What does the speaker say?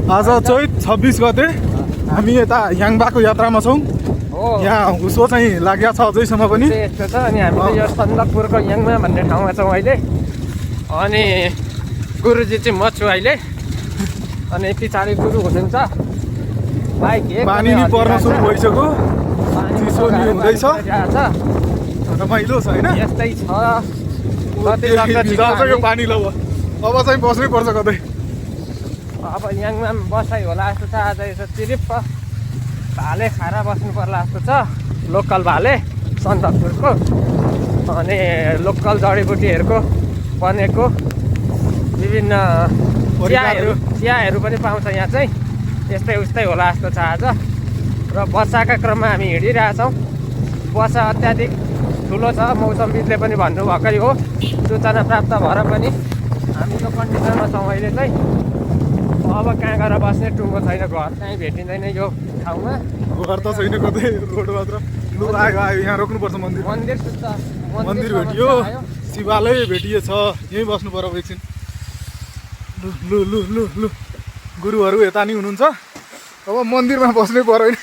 आज चैत 26 गते हामी यता याङबाको यात्रामा छौँ। यहाँ उसो चाहिँ लागेको छ अझैसम्म पनि। यस्तो छ अनि हामीले यो सन्दकपुरको याङमा भन्ने ठाउँमा छौँ अहिले। अनि गुरुजी चाहिँ म छु अहिले। अनि पछाडि गुरु हुनुहुन्छ। बाइक पानी नि पर्न सुरु भइसक्यो, चिसो नि हुँदैछ, रमाइलो छ होइन। यस्तै छ यो पानी ल अब चाहिँ बस्नै पर्छ कतै। अब याङमा बसाइ होला जस्तो छ। आज यसो चिरिप्प भाले खाएर बस्नु पर्ला जस्तो छ। लोकल भाले सन्दकपुरको अनि लोकल जडीबुटीहरूको बनेको विभिन्न चियाहरू पनि पाउँछ यहाँ चाहिँ। यस्तै उस्तै होला जस्तो छ आज। र वर्षाका क्रममा हामी हिँडिरहेछौँ। वर्षा अत्याधिक ठुलो छ, मौसमविदले पनि भन्नुभएकै हो। सूचना प्राप्त भएर पनि हामी यो कन्डिसनमा छौँ अहिले चाहिँ। अब कहाँ गएर बस्ने टुङ्गो छैन, घर कहीँ भेटिँदैन यो ठाउँमा। घर त छैन, कतै रोड मात्र। लु आयो आयो, यहाँ रोक्नुपर्छ। मन्दिर भेटियो, शिवालय भेटिएछ। यहीँ बस्नु पर्यो एकछिन। लु लु लु लु लु गुरुहरू यता नि हुनुहुन्छ। अब मन्दिरमा बस्नै पर्यो होइन।